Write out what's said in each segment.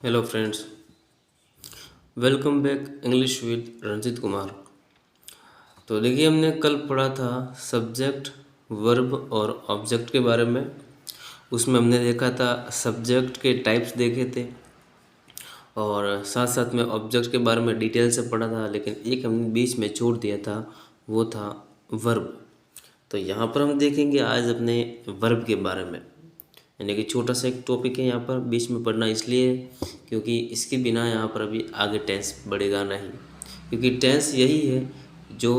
Hello friends, welcome back English with Ranjit Kumar. तो देखिए, हमने कल पढ़ा था सब्जेक्ट, वर्ब और ऑब्जेक्ट के बारे में। उसमें हमने देखा था सब्जेक्ट के टाइप्स देखे थे और साथ साथ में ऑब्जेक्ट के बारे में डिटेल से पढ़ा था, लेकिन एक हमने बीच में छोड़ दिया था, वो था वर्ब। तो यहाँ पर हम देखेंगे आज अपने वर्ब के बारे में, यानी कि छोटा सा एक टॉपिक है यहाँ पर बीच में पढ़ना, इसलिए क्योंकि इसके बिना यहाँ पर अभी आगे टेंस बढ़ेगा नहीं, क्योंकि टेंस यही है जो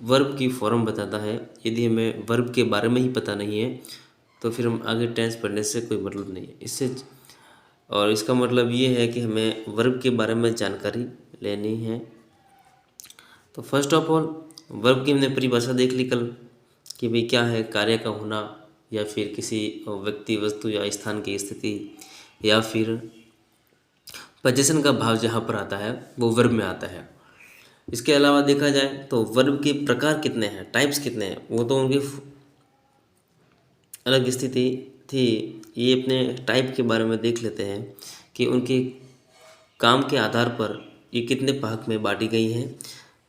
वर्ब की फॉर्म बताता है। यदि हमें वर्ब के बारे में ही पता नहीं है तो फिर हम आगे टेंस पढ़ने से कोई मतलब नहीं है इससे। और इसका मतलब ये है कि हमें वर्ब के बारे में जानकारी लेनी है। तो फर्स्ट ऑफ ऑल वर्ब की हमने परिभाषा देख ली कल कि भाई क्या है, कार्य का होना या फिर किसी व्यक्ति, वस्तु या स्थान की स्थिति या फिर पोजीशन का भाव जहाँ पर आता है वो वर्ब में आता है। इसके अलावा देखा जाए तो वर्ब के प्रकार कितने हैं, टाइप्स कितने हैं, वो तो उनकी अलग स्थिति थी। ये अपने टाइप के बारे में देख लेते हैं कि उनके काम के आधार पर ये कितने भाग में बांटी गई हैं।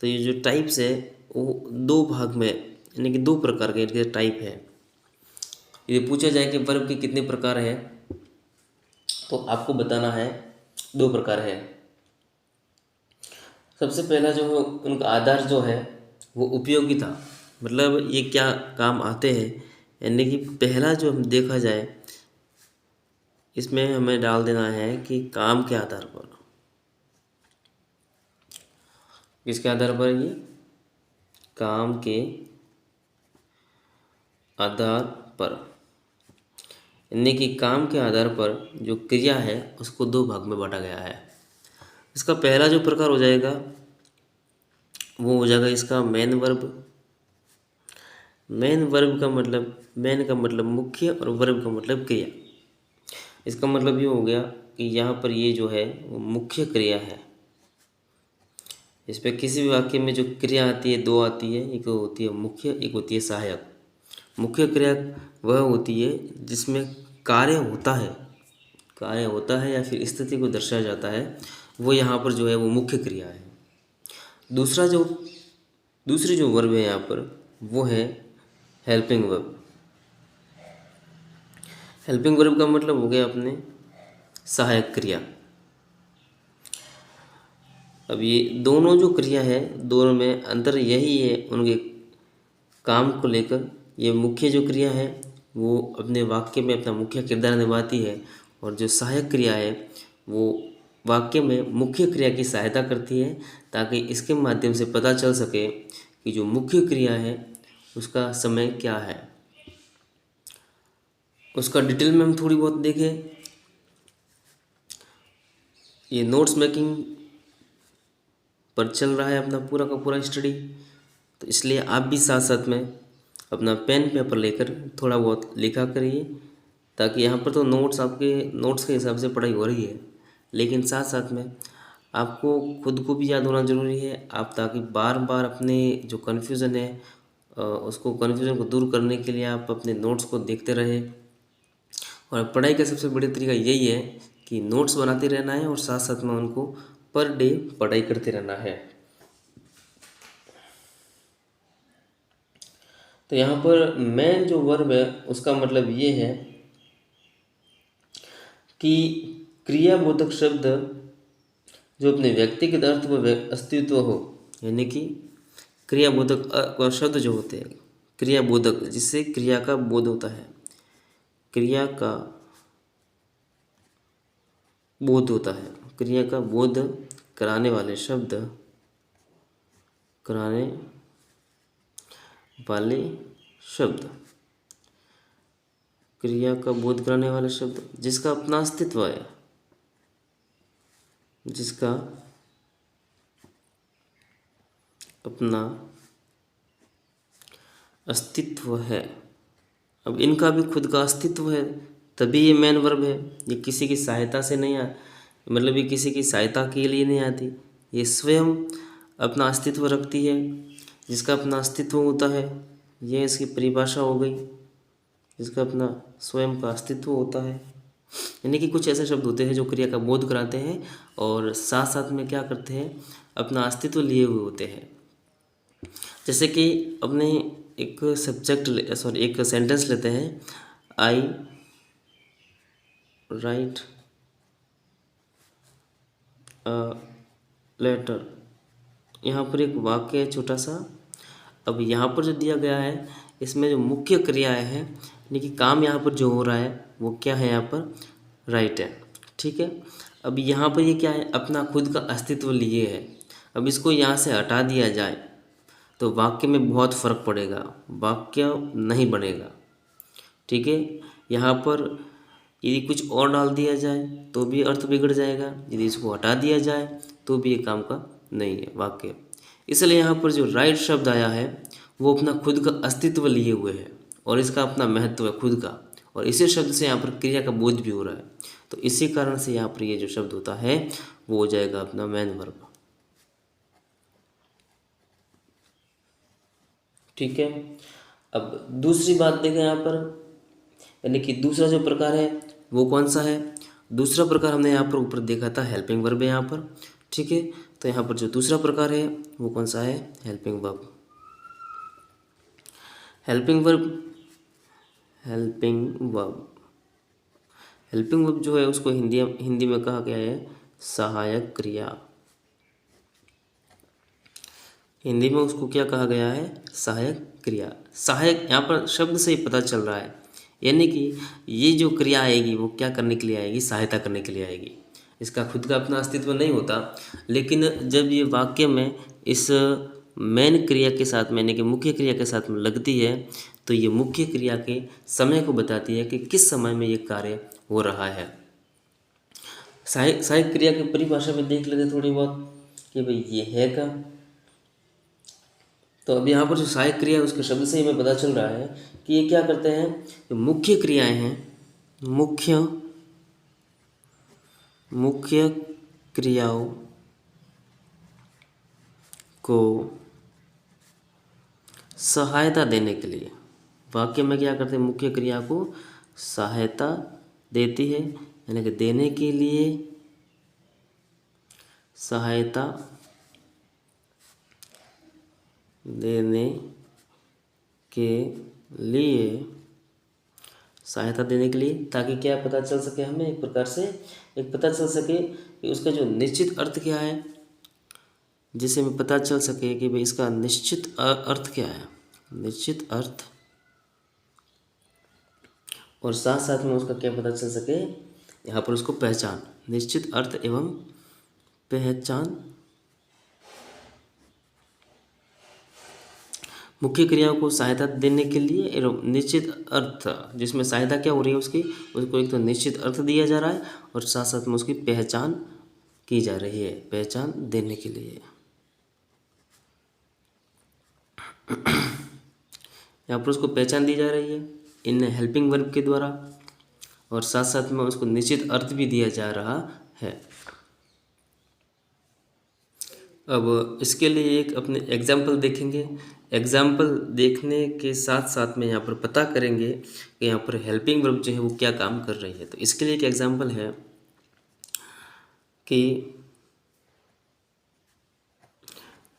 तो ये जो टाइप्स है वो दो भाग में, यानी कि दो प्रकार के इनके टाइप है। यदि पूछा जाए कि वर्ब के कितने प्रकार है तो आपको बताना है दो प्रकार है। सबसे पहला जो उनका आधार जो है वो उपयोगिता, मतलब ये क्या काम आते हैं, यानी कि पहला जो हम देखा जाए इसमें हमें डाल देना है कि काम के आधार पर। किसके आधार पर? ये काम के आधार पर, यानी कि काम के आधार पर जो क्रिया है उसको दो भाग में बांटा गया है। इसका पहला जो प्रकार हो जाएगा वो हो जाएगा इसका मेन वर्ब। मेन वर्ब का मतलब, मेन का मतलब मुख्य और वर्ब का मतलब क्रिया। इसका मतलब ये हो गया कि यहाँ पर ये जो है वो मुख्य क्रिया है। इस पर किसी भी वाक्य में जो क्रिया आती है दो आती है, एक होती है मुख्य, एक होती है सहायक। मुख्य क्रिया वह होती है जिसमें कार्य होता है, कार्य होता है या फिर स्थिति को दर्शाया जाता है, वो यहाँ पर जो है वो मुख्य क्रिया है। दूसरी जो वर्ब है यहाँ पर वो है हेल्पिंग वर्ब। हेल्पिंग वर्ब का मतलब हो गया अपने सहायक क्रिया। अब ये दोनों जो क्रिया है दोनों में अंतर यही है उनके काम को लेकर। ये मुख्य जो क्रिया है वो अपने वाक्य में अपना मुख्य किरदार निभाती है, और जो सहायक क्रिया है वो वाक्य में मुख्य क्रिया की सहायता करती है, ताकि इसके माध्यम से पता चल सके कि जो मुख्य क्रिया है उसका समय क्या है। उसका डिटेल में हम थोड़ी बहुत देखें। ये नोट्स मेकिंग पर चल रहा है अपना पूरा का पूरा स्टडी, तो इसलिए आप भी साथ साथ में अपना पेन पेपर लेकर थोड़ा बहुत लिखा करिए, ताकि यहाँ पर तो नोट्स आपके नोट्स के हिसाब से पढ़ाई हो रही है, लेकिन साथ साथ में आपको खुद को भी याद होना ज़रूरी है। आप ताकि बार बार अपने जो कन्फ्यूज़न है उसको कन्फ्यूज़न को दूर करने के लिए आप अपने नोट्स को देखते रहें। और पढ़ाई का सबसे बड़ी तरीका यही है कि नोट्स बनाते रहना है और साथ साथ में उनको पर डे पढ़ाई करते रहना है। तो यहाँ पर मेन जो वर्ब है उसका मतलब ये है कि क्रियाबोधक शब्द जो अपने व्यक्तिगत अर्थ व अस्तित्व हो, यानी कि क्रियाबोधक शब्द जो होते हैं, क्रियाबोधक जिससे क्रिया का बोध होता है, क्रिया का बोध होता है, क्रिया का बोध कराने वाले शब्द, कराने वाले शब्द, क्रिया का बोध कराने वाले शब्द जिसका अपना अस्तित्व है, जिसका अपना अस्तित्व है। अब इनका भी खुद का अस्तित्व है, तभी ये मेन वर्ब है। ये किसी की सहायता से नहीं मतलब ये किसी की सहायता के लिए नहीं आती, ये स्वयं अपना अस्तित्व रखती है। जिसका अपना अस्तित्व होता है, ये इसकी परिभाषा हो गई, जिसका अपना स्वयं का अस्तित्व होता है। यानी कि कुछ ऐसे शब्द होते हैं जो क्रिया का बोध कराते हैं और साथ साथ में क्या करते हैं, अपना अस्तित्व लिए हुए होते हैं। जैसे कि अपने एक एक सेंटेंस लेते हैं, आई राइट लेटर। यहाँ पर एक वाक्य है छोटा सा। अब यहाँ पर जो दिया गया है, इसमें जो मुख्य क्रियाएं हैं, यानी कि काम यहाँ पर जो हो रहा है वो क्या है, यहाँ पर राइट है। ठीक है। अब यहाँ पर ये क्या है, अपना खुद का अस्तित्व लिए है। अब इसको यहाँ से हटा दिया जाए तो वाक्य में बहुत फ़र्क पड़ेगा, वाक्य नहीं बनेगा। ठीक है। यहाँ पर यदि कुछ और डाल दिया जाए तो भी अर्थ बिगड़ जाएगा, यदि इसको हटा दिया जाए तो भी ये काम का नहीं है वाक्य। इसलिए यहाँ पर जो राइट शब्द आया है वो अपना खुद का अस्तित्व लिए हुए है और इसका अपना महत्व है खुद का, और इसी शब्द से यहाँ पर क्रिया का बोध भी हो रहा है। तो इसी कारण से यहाँ पर ये जो शब्द होता है वो हो जाएगा अपना मैन वर्ब। ठीक है। अब दूसरी बात देखें यहाँ पर, यानी कि दूसरा जो प्रकार है वो कौन सा है। दूसरा प्रकार हमने यहाँ पर ऊपर देखा था, हेल्पिंग वर्ब है यहाँ पर। ठीक है। तो यहाँ पर जो दूसरा प्रकार है वो कौन सा है, helping verb. Helping verb helping verb helping verb जो है उसको हिंदी में कहा गया है सहायक क्रिया। हिंदी में उसको क्या कहा गया है, सहायक क्रिया। सहायक यहाँ पर शब्द से ही पता चल रहा है, यानी कि ये जो क्रिया आएगी वो क्या करने के लिए आएगी, सहायता करने के लिए आएगी। इसका खुद का अपना अस्तित्व नहीं होता, लेकिन जब ये वाक्य में इस मेन क्रिया के साथ में, यानी कि मुख्य क्रिया के साथ में लगती है, तो ये मुख्य क्रिया के समय को बताती है कि किस समय में ये कार्य हो रहा है। सहायक क्रिया की परिभाषा में देख लेते थोड़ी बहुत कि भाई ये है क्या। तो अब यहाँ पर जो सहायक क्रिया है उसके शब्द से ही हमें पता चल रहा है कि ये क्या करते हैं, जो मुख्य क्रियाएं हैं, मुख्य क्रियाओं को सहायता देने के लिए वाक्य में क्या करते हैं, मुख्य क्रिया को सहायता देती है, यानी कि देने के लिए, सहायता देने के लिए, सहायता देने के लिए, ताकि क्या पता चल सके हमें, एक प्रकार से एक पता चल सके कि उसका जो निश्चित अर्थ क्या है, जिससे हमें पता चल सके कि भाई इसका निश्चित अर्थ क्या है, निश्चित अर्थ, और साथ साथ में उसका क्या पता चल सके, यहाँ पर उसको पहचान, निश्चित अर्थ एवं पहचान। मुख्य क्रियाओं को सहायता देने के लिए एवं निश्चित अर्थ, जिसमें सहायता क्या हो रही है उसकी, उसको एक तो निश्चित अर्थ दिया जा रहा है और साथ साथ में उसकी पहचान की जा रही है, पहचान देने के लिए। यहाँ पर उसको पहचान दी जा रही है इन हेल्पिंग वर्ब के द्वारा, और साथ साथ में उसको निश्चित अर्थ भी दिया जा रहा है। अब इसके लिए एक अपने एग्जाम्पल देखेंगे। एग्जाम्पल देखने के साथ साथ में यहाँ पर पता करेंगे कि यहाँ पर हेल्पिंग वर्ब जो है वो क्या काम कर रही है। तो इसके लिए एक एग्जाम्पल है कि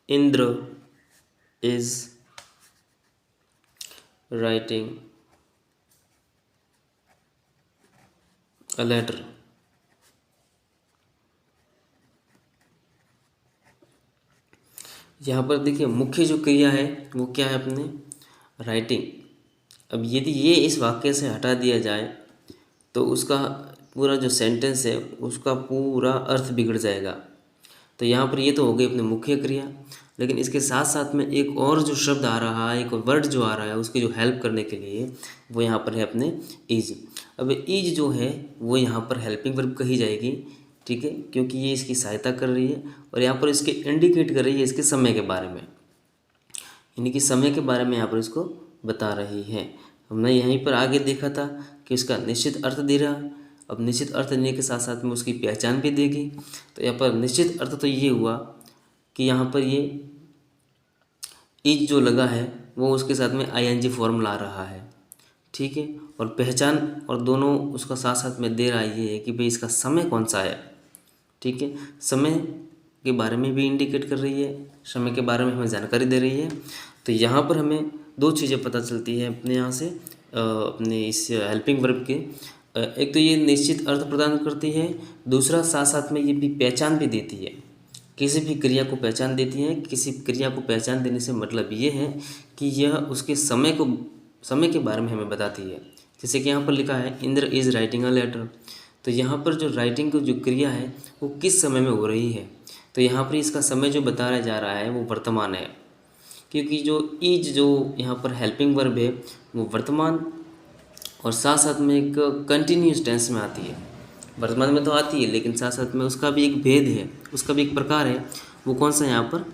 Indra is writing a letter. यहाँ पर देखिए मुख्य जो क्रिया है वो क्या है, अपने राइटिंग। अब यदि ये इस वाक्य से हटा दिया जाए तो उसका पूरा जो सेंटेंस है उसका पूरा अर्थ बिगड़ जाएगा। तो यहाँ पर ये तो हो गई अपनी मुख्य क्रिया, लेकिन इसके साथ साथ में एक और जो शब्द आ रहा है, एक और वर्ड जो आ रहा है उसकी जो हेल्प करने के लिए, वो यहाँ पर है अपने इज। अब इज जो है वो यहाँ पर हेल्पिंग वर्ब कही जाएगी। ठीक है, क्योंकि ये इसकी सहायता कर रही है और यहाँ पर इसके इंडिकेट कर रही है इसके समय के बारे में, यानी कि समय के बारे में यहाँ पर इसको बता रही है। हमने यहीं पर आगे देखा था कि उसका निश्चित अर्थ दे रहा है। अब निश्चित अर्थ देने के साथ साथ में उसकी पहचान भी देगी। तो यहाँ पर निश्चित अर्थ तो ये हुआ कि यहाँ पर ये इज जो लगा है वो उसके साथ में आईएनजी फॉर्म ला रहा है। ठीक है, और पहचान, और दोनों उसका साथ साथ में दे रहा है ये है कि भाई इसका समय कौन सा है। ठीक है, समय के बारे में भी इंडिकेट कर रही है, समय के बारे में हमें जानकारी दे रही है। तो यहाँ पर हमें दो चीज़ें पता चलती है अपने यहाँ से, अपने इस हेल्पिंग वर्ब के। एक तो ये निश्चित अर्थ प्रदान करती है, दूसरा साथ साथ में ये भी पहचान भी देती है, किसी भी क्रिया को पहचान देती है। किसी क्रिया को पहचान देने से मतलब ये है कि यह उसके समय के बारे में हमें बताती है। जैसे कि यहाँ पर लिखा है Indra is writing a letter, तो यहाँ पर जो राइटिंग की जो क्रिया है वो किस समय में हो रही है, तो यहाँ पर इसका समय जो बताया जा रहा है वो वर्तमान है, क्योंकि जो इज जो यहाँ पर हेल्पिंग वर्ब है वो वर्तमान और साथ साथ में एक कंटिन्यूस टेंस में आती है। वर्तमान में तो आती है लेकिन साथ साथ में उसका भी एक भेद है, उसका भी एक प्रकार है, वो कौन सा है यहाँ पर,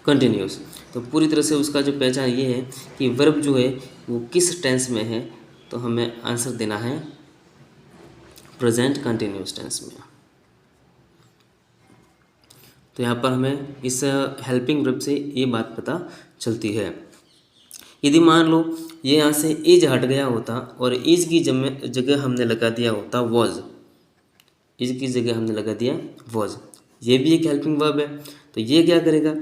कंटिन्यूस। तो पूरी तरह से उसका जो पहचान ये है कि वर्ब जो है वो किस टेंस में है, तो हमें आंसर देना है प्रेजेंट कंटिन्यूस टेंस में। तो यहाँ पर हमें इस हेल्पिंग वर्ब से ये बात पता चलती है। यदि मान लो ये यहाँ से इज हट गया होता और इज की जगह हमने लगा दिया होता वॉज, इज की जगह हमने लगा दिया वॉज, ये भी एक हेल्पिंग वर्ब है। तो ये क्या करेगा,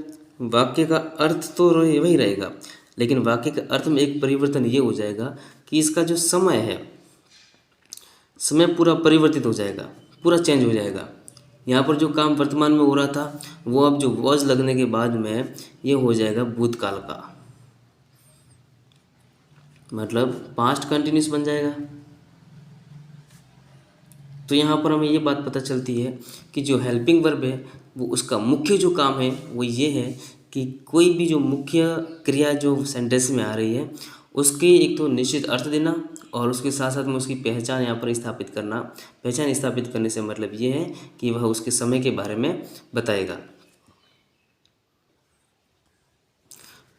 वाक्य का अर्थ तो वही रहेगा, लेकिन वाक्य के अर्थ में एक परिवर्तन ये हो जाएगा कि इसका जो समय है, समय पूरा परिवर्तित हो जाएगा, पूरा चेंज हो जाएगा। यहाँ पर जो काम वर्तमान में हो रहा था वो अब जो वॉज लगने के बाद में ये हो जाएगा भूतकाल का, मतलब पास्ट कंटिन्यूस बन जाएगा। तो यहाँ पर हमें ये बात पता चलती है कि जो हेल्पिंग वर्ब है वो उसका मुख्य जो काम है वो ये है कि कोई भी जो मुख्य क्रिया जो सेंटेंस में आ रही है उसके एक तो निश्चित अर्थ देना और उसके साथ साथ में उसकी पहचान यहाँ पर स्थापित करना। पहचान स्थापित करने से मतलब ये है कि वह उसके समय के बारे में बताएगा।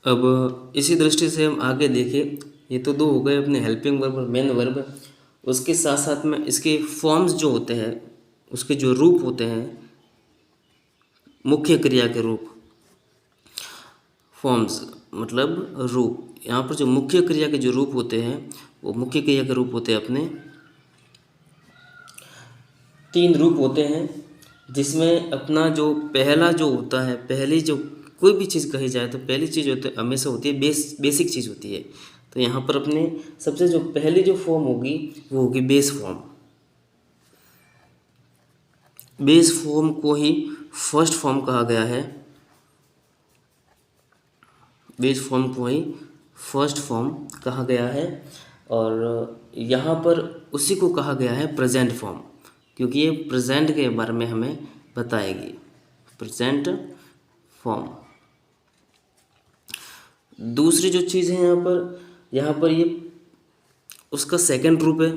अब इसी दृष्टि से हम आगे देखें, ये तो दो हो गए अपने हेल्पिंग वर्ब और मेन वर्ब। उसके साथ साथ में इसके फॉर्म्स जो होते हैं, उसके जो रूप होते हैं, मुख्य क्रिया के रूप, फॉर्म्स मतलब रूप। यहाँ पर जो मुख्य क्रिया के जो रूप होते हैं वो मुख्य क्रिया के रूप होते हैं अपने तीन रूप होते हैं, जिसमें अपना जो पहला जो होता है, पहली जो कोई भी चीज़ कही जाए तो पहली चीज़ होती है हमेशा होती है बेसिक चीज़ होती है। तो यहाँ पर अपने सबसे जो पहली जो फॉर्म होगी वो होगी बेस फॉर्म। बेस फॉर्म को ही फर्स्ट फॉर्म कहा गया है, बेस फॉर्म को ही फर्स्ट फॉर्म कहा गया है। और यहाँ पर उसी को कहा गया है प्रेजेंट फॉर्म, क्योंकि ये प्रेजेंट के बारे में हमें बताएगी, प्रेजेंट फॉर्म। दूसरी जो चीज़ है यहाँ पर ये उसका सेकंड रूप है,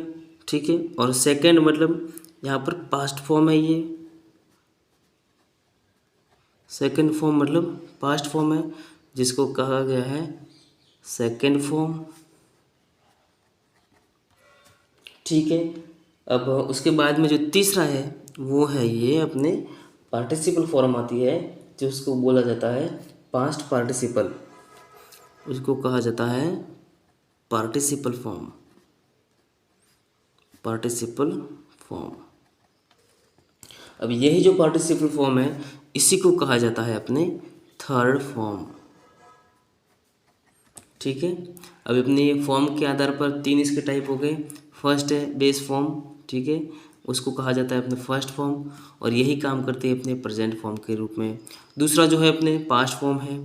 ठीक है। और सेकंड मतलब यहाँ पर पास्ट फॉर्म है, ये सेकंड फॉर्म मतलब पास्ट फॉर्म है जिसको कहा गया है सेकंड फॉर्म, ठीक है। अब उसके बाद में जो तीसरा है वो है ये अपने पार्टिसिपल फॉर्म आती है, जो उसको बोला जाता है पास्ट पार्टिसिपल, उसको कहा जाता है पार्टिसिपल फॉर्म, पार्टिसिपल फॉर्म। अब यही जो पार्टिसिपल फॉर्म है इसी को कहा जाता है अपने थर्ड फॉर्म, ठीक है। अब अपने ये फॉर्म के आधार पर तीन इसके टाइप हो गए। फर्स्ट है बेस फॉर्म, ठीक है, उसको कहा जाता है अपने फर्स्ट फॉर्म और यही काम करती है अपने प्रेजेंट फॉर्म के रूप में। दूसरा जो है अपने पास्ट फॉर्म है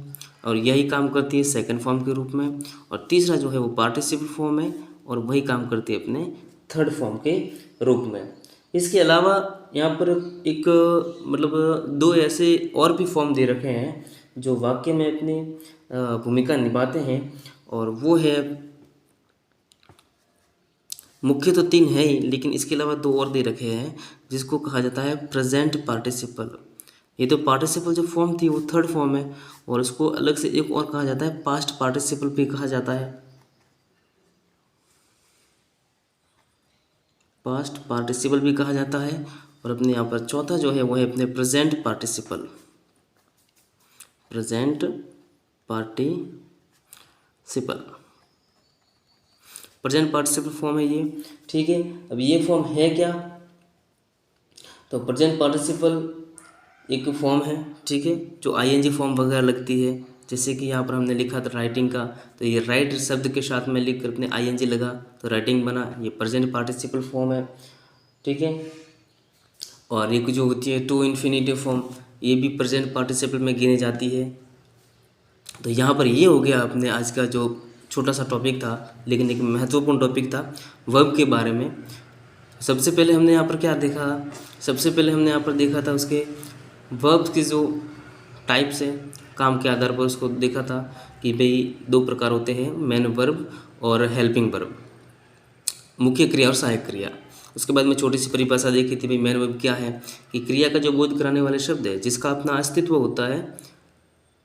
और यही काम करती है सेकंड फॉर्म के रूप में। और तीसरा जो है वो पार्टिसिपल फॉर्म है और वही काम करती है अपने थर्ड फॉर्म के रूप में। इसके अलावा यहाँ पर एक मतलब दो ऐसे और भी फॉर्म दे रखे हैं जो वाक्य में अपनी भूमिका निभाते हैं, और वो है मुख्य तो तीन है ही, लेकिन इसके अलावा दो और दे रखे हैं जिसको कहा जाता है प्रेजेंट पार्टिसिपल। ये तो पार्टिसिपल जो फॉर्म थी वो थर्ड फॉर्म है, और उसको अलग से एक और कहा जाता है पास्ट पार्टिसिपल भी कहा जाता है, पास्ट पार्टिसिपल भी कहा जाता है। और अपने यहाँ पर चौथा जो है वो है अपने present participle, present participle. Present participle form है ये, ठीक है। अब ये फॉर्म है क्या, तो प्रेजेंट पार्टिसिपल एक फॉर्म है, ठीक है, जो आईएनजी फॉर्म वगैरह लगती है। जैसे कि यहाँ पर हमने लिखा था राइटिंग का, तो ये राइट शब्द के साथ में लिख कर अपने आईएनजी लगा तो राइटिंग बना, ये प्रेजेंट पार्टिसिपल फॉर्म है, ठीक है। और एक जो होती है टू इन्फिनिटिव फॉर्म, ये भी प्रेजेंट पार्टिसिपल में गिनी जाती है। तो यहाँ पर ये हो गया अपने आज का जो छोटा सा टॉपिक था, लेकिन एक महत्वपूर्ण टॉपिक था वर्ब के बारे में। सबसे पहले हमने यहाँ पर क्या देखा, सबसे पहले हमने यहाँ पर देखा था उसके वर्ब्स की जो टाइप्स है, काम के आधार पर उसको देखा था कि भाई दो प्रकार होते हैं, मेन वर्ब और हेल्पिंग वर्ब, मुख्य क्रिया और सहायक क्रिया। उसके बाद में छोटी सी परिभाषा देखी थी भाई मेन वर्ब क्या है, कि क्रिया का जो बोध कराने वाले शब्द है, जिसका अपना अस्तित्व होता है।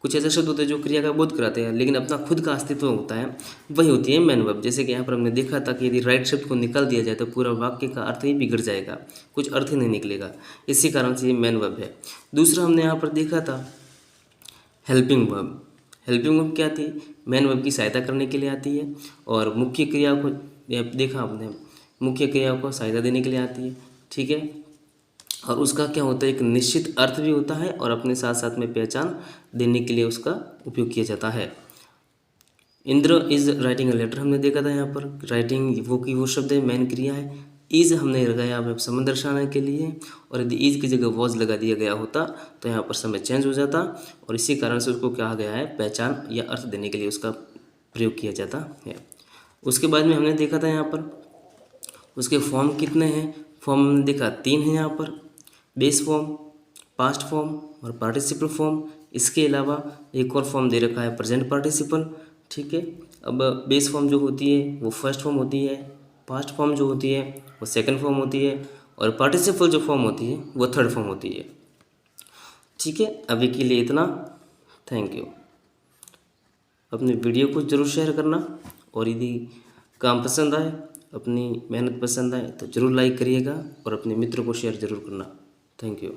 कुछ ऐसे शब्द होते हैं जो क्रिया का बोध कराते हैं लेकिन अपना खुद का अस्तित्व होता है, वही होती है मेन वर्ब। जैसे कि यहाँ पर हमने देखा था कि यदि राइट शब्द को निकाल दिया जाए तो पूरा वाक्य का अर्थ ही बिगड़ जाएगा, कुछ अर्थ ही नहीं निकलेगा, इसी कारण से ये मेन वर्ब है। दूसरा हमने यहाँ पर देखा था हेल्पिंग वर्ब। हेल्पिंग वर्ब क्या थी, मेन वर्ब की सहायता करने के लिए आती है, और मुख्य क्रिया को देखा आपने, मुख्य क्रिया को सहायता देने के लिए आती है, ठीक है। और उसका क्या होता है, एक निश्चित अर्थ भी होता है और अपने साथ साथ में पहचान देने के लिए उसका उपयोग किया जाता है। Indra is writing a letter हमने देखा था, यहाँ पर राइटिंग वो शब्द है, मेन क्रिया है। इज हमने लगाया अब समय दर्शाने के लिए, और यदि इज की जगह वॉज लगा दिया गया होता तो यहाँ पर समय चेंज हो जाता, और इसी कारण से उसको कहा गया है पहचान या अर्थ देने के लिए उसका प्रयोग किया जाता है। उसके बाद में हमने देखा था यहाँ पर उसके फॉर्म कितने हैं, फॉर्म हमने देखा 3 हैं यहाँ पर, बेस फॉर्म, पास्ट फॉर्म और पार्टिसिपल फॉर्म। इसके अलावा एक और फॉर्म दे रखा है प्रेजेंट पार्टिसिपल, ठीक है। अब बेस फॉर्म जो होती है वो फर्स्ट फॉर्म होती है, पास्ट फॉर्म जो होती है वो सेकंड फॉर्म होती है, और पार्टिसिपल जो फॉर्म होती है वो थर्ड फॉर्म होती है, ठीक है। अभी के लिए इतना, थैंक यू। अपने वीडियो को ज़रूर शेयर करना, और यदि काम पसंद आए, अपनी मेहनत पसंद आए तो ज़रूर लाइक करिएगा, और अपने मित्रों को शेयर ज़रूर करना। Thank you.